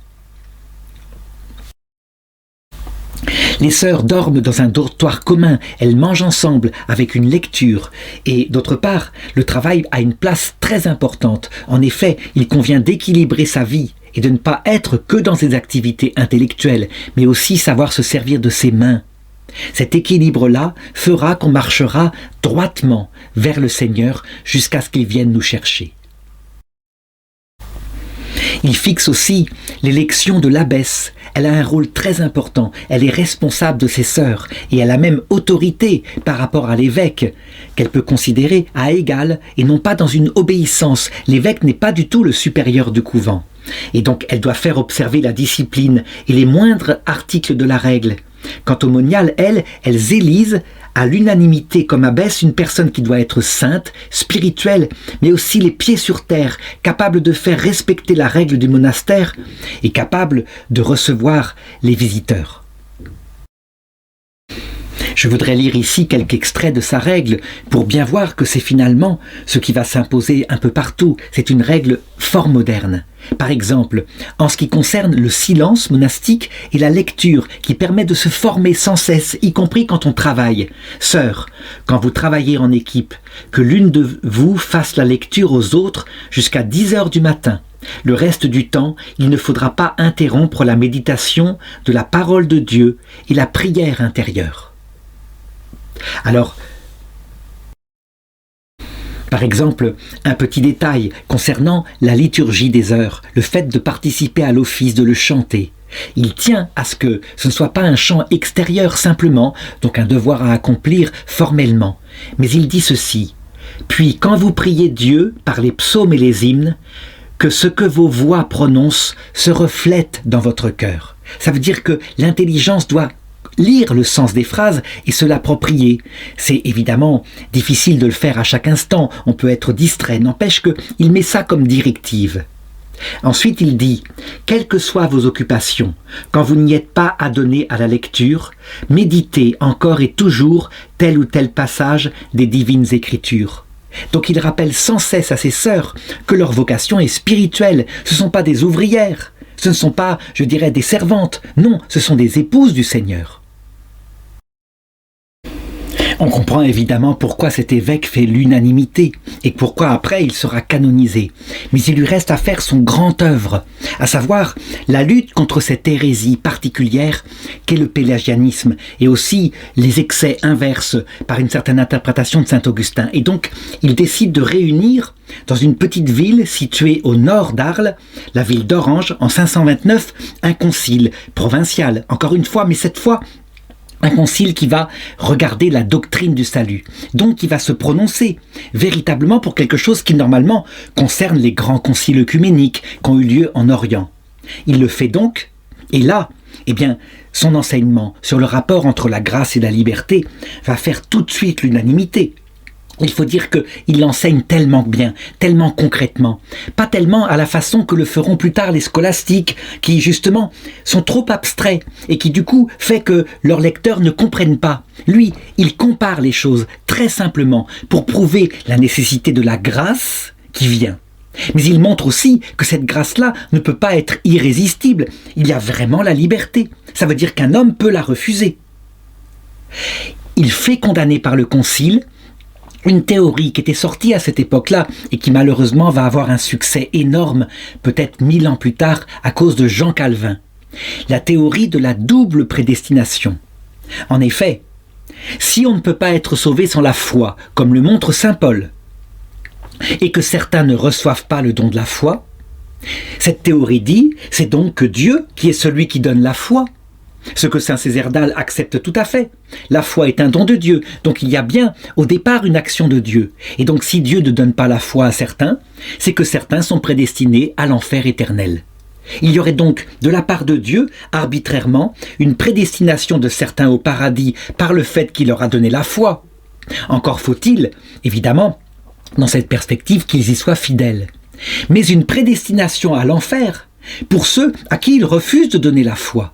Les sœurs dorment dans un dortoir commun, elles mangent ensemble avec une lecture. Et d'autre part, le travail a une place très importante. En effet, il convient d'équilibrer sa vie et de ne pas être que dans ses activités intellectuelles, mais aussi savoir se servir de ses mains. Cet équilibre-là fera qu'on marchera droitement vers le Seigneur jusqu'à ce qu'il vienne nous chercher. Il fixe aussi l'élection de l'abbesse. Elle a un rôle très important. Elle est responsable de ses sœurs et elle a même autorité par rapport à l'évêque qu'elle peut considérer à égal et non pas dans une obéissance. L'évêque n'est pas du tout le supérieur du couvent. Et donc elle doit faire observer la discipline et les moindres articles de la règle. Quant aux moniales, elles élisent à l'unanimité comme abbesse une personne qui doit être sainte, spirituelle, mais aussi les pieds sur terre, capable de faire respecter la règle du monastère et capable de recevoir les visiteurs. Je voudrais lire ici quelques extraits de sa règle pour bien voir que c'est finalement ce qui va s'imposer un peu partout. C'est une règle fort moderne. Par exemple, en ce qui concerne le silence monastique et la lecture qui permet de se former sans cesse, y compris quand on travaille. Sœurs, quand vous travaillez en équipe, que l'une de vous fasse la lecture aux autres jusqu'à 10 heures du matin. Le reste du temps, il ne faudra pas interrompre la méditation de la parole de Dieu et la prière intérieure. Alors, par exemple, un petit détail concernant la liturgie des heures, le fait de participer à l'office, de le chanter. Il tient à ce que ce ne soit pas un chant extérieur simplement, donc un devoir à accomplir formellement. Mais il dit ceci: « Puis quand vous priez Dieu par les psaumes et les hymnes, que ce que vos voix prononcent se reflète dans votre cœur. » Ça veut dire que l'intelligence doit lire le sens des phrases et se l'approprier. C'est évidemment difficile de le faire à chaque instant, on peut être distrait, n'empêche qu'il met ça comme directive. Ensuite il dit, quelles que soient vos occupations, quand vous n'y êtes pas adonné à la lecture, méditez encore et toujours tel ou tel passage des divines écritures. Donc il rappelle sans cesse à ses sœurs que leur vocation est spirituelle, ce ne sont pas des ouvrières, ce ne sont pas, je dirais, des servantes, non, ce sont des épouses du Seigneur. On comprend évidemment pourquoi cet évêque fait l'unanimité et pourquoi après il sera canonisé. Mais il lui reste à faire son grand œuvre, à savoir la lutte contre cette hérésie particulière qu'est le pélagianisme et aussi les excès inverses par une certaine interprétation de saint Augustin. Et donc il décide de réunir dans une petite ville située au nord d'Arles, la ville d'Orange, en 529, un concile provincial, encore une fois, mais cette fois un concile qui va regarder la doctrine du salut, donc qui va se prononcer véritablement pour quelque chose qui normalement concerne les grands conciles œcuméniques qui ont eu lieu en Orient. Il le fait donc, et là, eh bien, son enseignement sur le rapport entre la grâce et la liberté va faire tout de suite l'unanimité. Il faut dire qu'il l'enseigne tellement bien, tellement concrètement, pas tellement à la façon que le feront plus tard les scolastiques, qui justement sont trop abstraits et qui du coup fait que leurs lecteurs ne comprennent pas. Lui, il compare les choses très simplement pour prouver la nécessité de la grâce qui vient. Mais il montre aussi que cette grâce-là ne peut pas être irrésistible. Il y a vraiment la liberté. Ça veut dire qu'un homme peut la refuser. Il fait condamner par le concile une théorie qui était sortie à cette époque-là et qui malheureusement va avoir un succès énorme, peut-être 1000 ans plus tard, à cause de Jean Calvin. La théorie de la double prédestination. En effet, si on ne peut pas être sauvé sans la foi, comme le montre saint Paul, et que certains ne reçoivent pas le don de la foi, cette théorie dit, c'est donc que Dieu, qui est celui qui donne la foi, ce que saint Césaire d'Al accepte tout à fait. La foi est un don de Dieu, donc il y a bien au départ une action de Dieu. Et donc si Dieu ne donne pas la foi à certains, c'est que certains sont prédestinés à l'enfer éternel. Il y aurait donc de la part de Dieu, arbitrairement, une prédestination de certains au paradis par le fait qu'il leur a donné la foi. Encore faut-il, évidemment, dans cette perspective, qu'ils y soient fidèles. Mais une prédestination à l'enfer pour ceux à qui il refuse de donner la foi.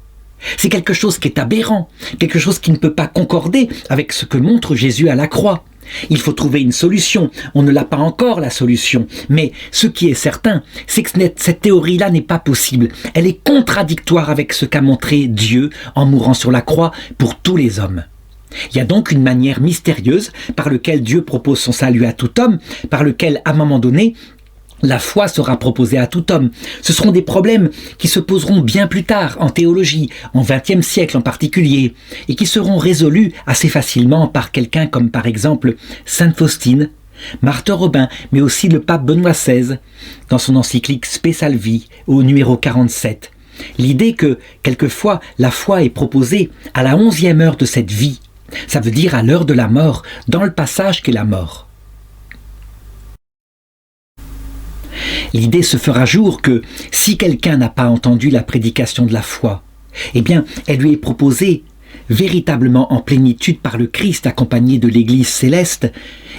C'est quelque chose qui est aberrant, quelque chose qui ne peut pas concorder avec ce que montre Jésus à la croix. Il faut trouver une solution, on ne l'a pas encore la solution, mais ce qui est certain, c'est que cette théorie-là n'est pas possible. Elle est contradictoire avec ce qu'a montré Dieu en mourant sur la croix pour tous les hommes. Il y a donc une manière mystérieuse par laquelle Dieu propose son salut à tout homme, par lequel, à un moment donné, la foi sera proposée à tout homme. Ce seront des problèmes qui se poseront bien plus tard, en théologie, en XXe siècle en particulier, et qui seront résolus assez facilement par quelqu'un comme par exemple Sainte Faustine, Marthe Robin, mais aussi le pape Benoît XVI, dans son encyclique Spe Salvi, au numéro 47. L'idée que, quelquefois, la foi est proposée à la 11e heure de cette vie, ça veut dire à l'heure de la mort, dans le passage qu'est la mort. L'idée se fera jour que, si quelqu'un n'a pas entendu la prédication de la foi, eh bien, elle lui est proposée véritablement en plénitude par le Christ accompagné de l'Église céleste,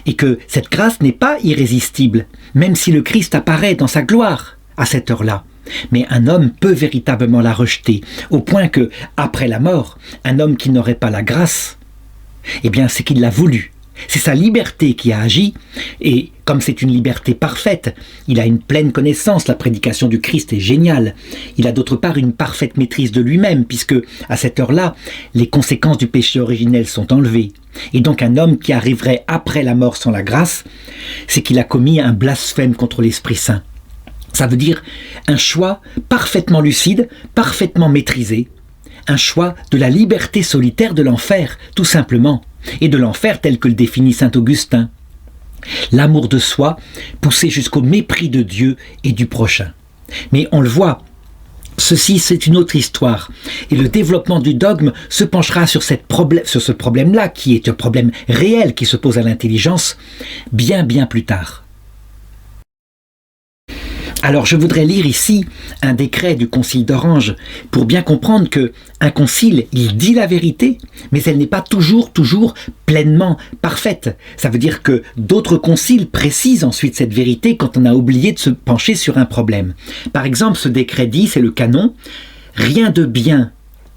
et que cette grâce n'est pas irrésistible, même si le Christ apparaît dans sa gloire à cette heure-là. Mais un homme peut véritablement la rejeter, au point que, après la mort, un homme qui n'aurait pas la grâce, eh bien, c'est qu'il l'a voulu. C'est sa liberté qui a agi, et comme c'est une liberté parfaite, il a une pleine connaissance, la prédication du Christ est géniale. Il a d'autre part une parfaite maîtrise de lui-même, puisque à cette heure-là, les conséquences du péché originel sont enlevées. Et donc un homme qui arriverait après la mort sans la grâce, c'est qu'il a commis un blasphème contre l'Esprit Saint. Ça veut dire un choix parfaitement lucide, parfaitement maîtrisé, un choix de la liberté solitaire de l'enfer, tout simplement, et de l'enfer tel que le définit saint Augustin. L'amour de soi poussé jusqu'au mépris de Dieu et du prochain. Mais on le voit, ceci c'est une autre histoire, et le développement du dogme se penchera sur ce problème-là, qui est un problème réel qui se pose à l'intelligence, bien plus tard. Alors je voudrais lire ici un décret du concile d'Orange pour bien comprendre que un concile, il dit la vérité, mais elle n'est pas toujours pleinement parfaite. Ça veut dire que d'autres conciles précisent ensuite cette vérité quand on a oublié de se pencher sur un problème. Par exemple, ce décret dit, c'est le canon, « Rien de bien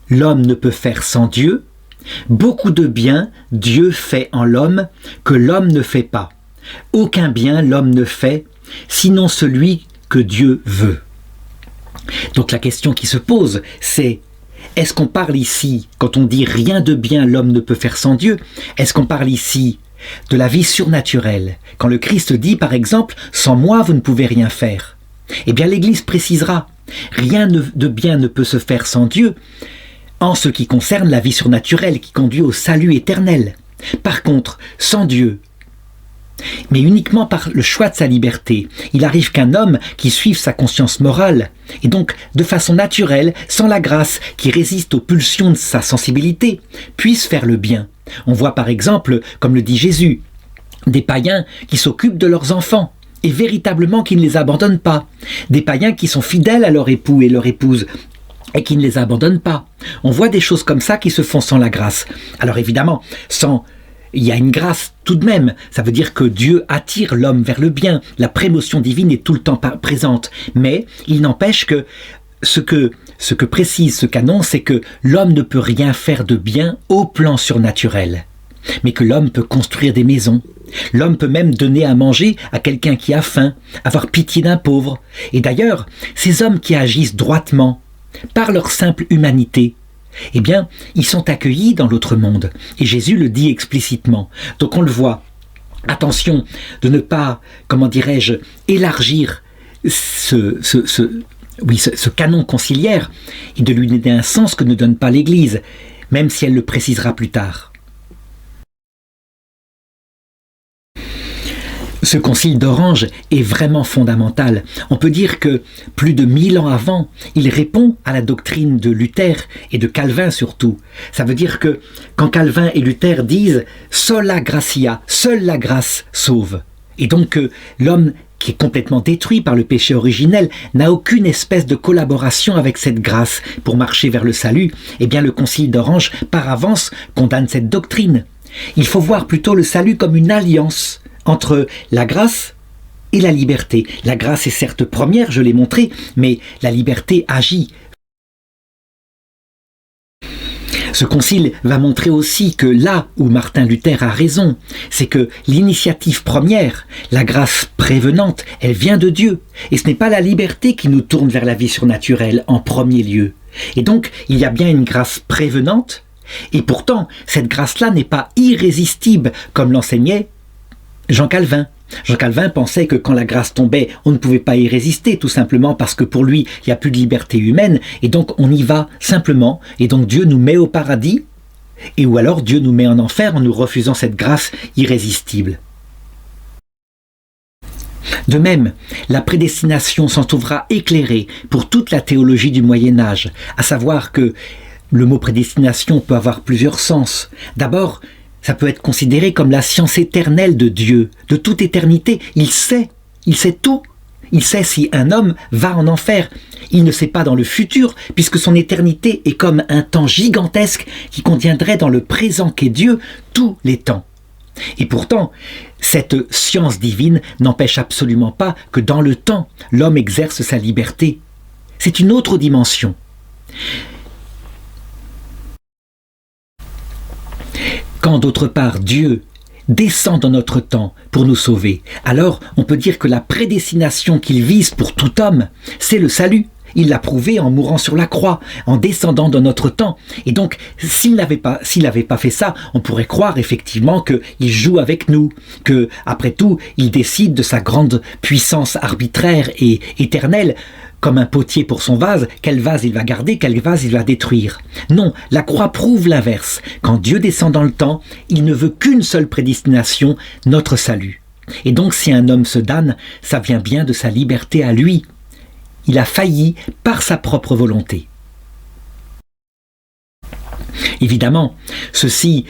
l'homme ne peut faire sans Dieu, beaucoup de bien Dieu fait en l'homme que l'homme ne fait pas. Aucun bien l'homme ne fait, sinon celui que Dieu veut. » Donc la question qui se pose, c'est est-ce qu'on parle ici, quand on dit rien de bien l'homme ne peut faire sans Dieu, est-ce qu'on parle ici de la vie surnaturelle, quand le Christ dit par exemple « sans moi vous ne pouvez rien faire ». Eh bien l'Église précisera « rien de bien ne peut se faire sans Dieu » en ce qui concerne la vie surnaturelle qui conduit au salut éternel. Par contre, sans Dieu, mais uniquement par le choix de sa liberté, il arrive qu'un homme qui suive sa conscience morale, et donc de façon naturelle, sans la grâce qui résiste aux pulsions de sa sensibilité, puisse faire le bien. On voit par exemple, comme le dit Jésus, des païens qui s'occupent de leurs enfants, et véritablement qui ne les abandonnent pas. Des païens qui sont fidèles à leur époux et leur épouse, et qui ne les abandonnent pas. On voit des choses comme ça qui se font sans la grâce. Alors évidemment, il y a une grâce tout de même. Ça veut dire que Dieu attire l'homme vers le bien. La prémotion divine est tout le temps présente. Mais il n'empêche que ce que précise ce canon, c'est que l'homme ne peut rien faire de bien au plan surnaturel. Mais que l'homme peut construire des maisons. L'homme peut même donner à manger à quelqu'un qui a faim, avoir pitié d'un pauvre. Et d'ailleurs, ces hommes qui agissent droitement, par leur simple humanité, eh bien, ils sont accueillis dans l'autre monde. Et Jésus le dit explicitement. Donc on le voit. Attention de ne pas, comment dirais-je, élargir ce canon conciliaire et de lui donner un sens que ne donne pas l'Église, même si elle le précisera plus tard. Ce concile d'Orange est vraiment fondamental. On peut dire que plus de 1000 ans avant, il répond à la doctrine de Luther et de Calvin surtout. Ça veut dire que quand Calvin et Luther disent « sola gratia », seule la grâce sauve. Et donc l'homme qui est complètement détruit par le péché originel n'a aucune espèce de collaboration avec cette grâce pour marcher vers le salut. Eh bien le concile d'Orange, par avance, condamne cette doctrine. Il faut voir plutôt le salut comme une alliance entre la grâce et la liberté. La grâce est certes première, je l'ai montré, mais la liberté agit. Ce concile va montrer aussi que là où Martin Luther a raison, c'est que l'initiative première, la grâce prévenante, elle vient de Dieu. Et ce n'est pas la liberté qui nous tourne vers la vie surnaturelle en premier lieu. Et donc, il y a bien une grâce prévenante, et pourtant, cette grâce-là n'est pas irrésistible, comme l'enseignait Jean Calvin. Jean Calvin pensait que quand la grâce tombait, on ne pouvait pas y résister, tout simplement parce que pour lui, il n'y a plus de liberté humaine, et donc on y va simplement, et donc Dieu nous met au paradis, et ou alors Dieu nous met en enfer en nous refusant cette grâce irrésistible. De même, la prédestination s'en trouvera éclairée pour toute la théologie du Moyen-Âge, à savoir que le mot prédestination peut avoir plusieurs sens. D'abord, ça peut être considéré comme la science éternelle de Dieu, de toute éternité. Il sait tout. Il sait si un homme va en enfer. Il ne sait pas dans le futur, puisque son éternité est comme un temps gigantesque qui contiendrait dans le présent qu'est Dieu tous les temps. Et pourtant, cette science divine n'empêche absolument pas que dans le temps, l'homme exerce sa liberté. C'est une autre dimension. Quand d'autre part Dieu descend dans notre temps pour nous sauver, alors on peut dire que la prédestination qu'il vise pour tout homme, c'est le salut. Il l'a prouvé en mourant sur la croix, en descendant dans notre temps. Et donc, s'il n'avait pas fait ça, on pourrait croire effectivement qu'il joue avec nous, que, après tout, il décide de sa grande puissance arbitraire et éternelle, comme un potier pour son vase, quel vase il va garder, quel vase il va détruire. Non, la croix prouve l'inverse. Quand Dieu descend dans le temps, il ne veut qu'une seule prédestination, notre salut. Et donc si un homme se damne, ça vient bien de sa liberté à lui. Il a failli par sa propre volonté. Évidemment, ceci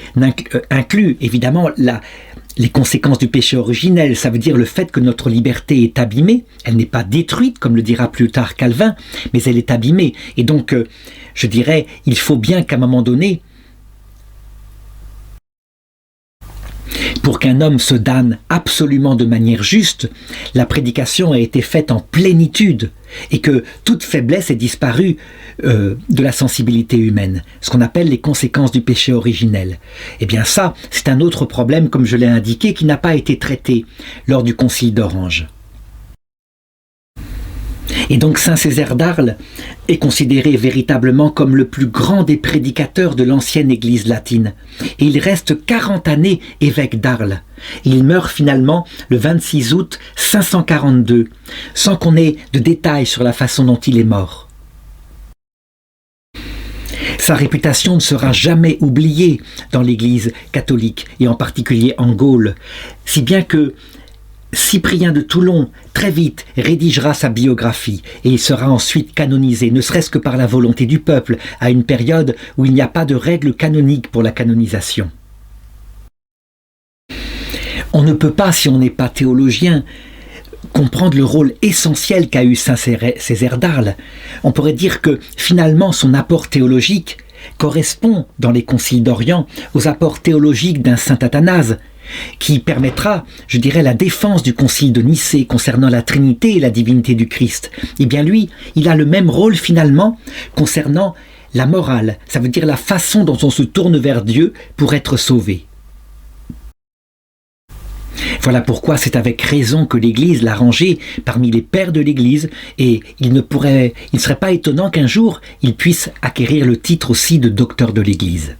inclut évidemment les conséquences du péché originel, ça veut dire le fait que notre liberté est abîmée, elle n'est pas détruite, comme le dira plus tard Calvin, mais elle est abîmée. Et donc, je dirais, il faut bien qu'à un moment donné, pour qu'un homme se damne absolument de manière juste, la prédication a été faite en plénitude et que toute faiblesse est disparue de la sensibilité humaine, ce qu'on appelle les conséquences du péché originel. Eh bien ça, c'est un autre problème, comme je l'ai indiqué, qui n'a pas été traité lors du concile d'Orange. Et donc saint Césaire d'Arles est considéré véritablement comme le plus grand des prédicateurs de l'ancienne Église latine. Et il reste 40 années évêque d'Arles. Il meurt finalement le 26 août 542, sans qu'on ait de détails sur la façon dont il est mort. Sa réputation ne sera jamais oubliée dans l'Église catholique, et en particulier en Gaule, si bien que Cyprien de Toulon, très vite, rédigera sa biographie et il sera ensuite canonisé, ne serait-ce que par la volonté du peuple, à une période où il n'y a pas de règle canonique pour la canonisation. On ne peut pas, si on n'est pas théologien, comprendre le rôle essentiel qu'a eu saint Césaire d'Arles. On pourrait dire que finalement son apport théologique correspond dans les conciles d'Orient aux apports théologiques d'un saint Athanase, qui permettra, je dirais, la défense du concile de Nicée concernant la Trinité et la divinité du Christ. Eh bien lui, il a le même rôle finalement concernant la morale, ça veut dire la façon dont on se tourne vers Dieu pour être sauvé. Voilà pourquoi c'est avec raison que l'Église l'a rangé parmi les pères de l'Église, et il ne serait pas étonnant qu'un jour il puisse acquérir le titre aussi de docteur de l'Église.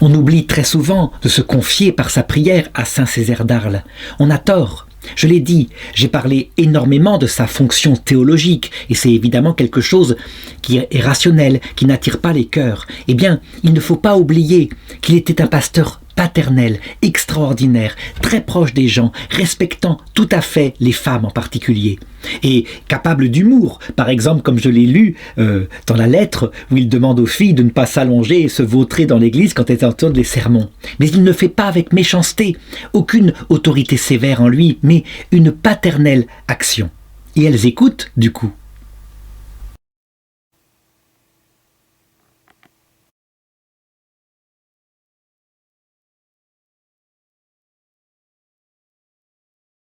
On oublie très souvent de se confier par sa prière à saint Césaire d'Arles. On a tort. Je l'ai dit, j'ai parlé énormément de sa fonction théologique, et c'est évidemment quelque chose qui est rationnel, qui n'attire pas les cœurs. Eh bien, il ne faut pas oublier qu'il était un pasteur paternel, extraordinaire, très proche des gens, respectant tout à fait les femmes en particulier, et capable d'humour, par exemple comme je l'ai lu dans la lettre où il demande aux filles de ne pas s'allonger et se vautrer dans l'église quand elles entendent les sermons. Mais il ne fait pas avec méchanceté, aucune autorité sévère en lui, mais une paternelle action. Et elles écoutent du coup.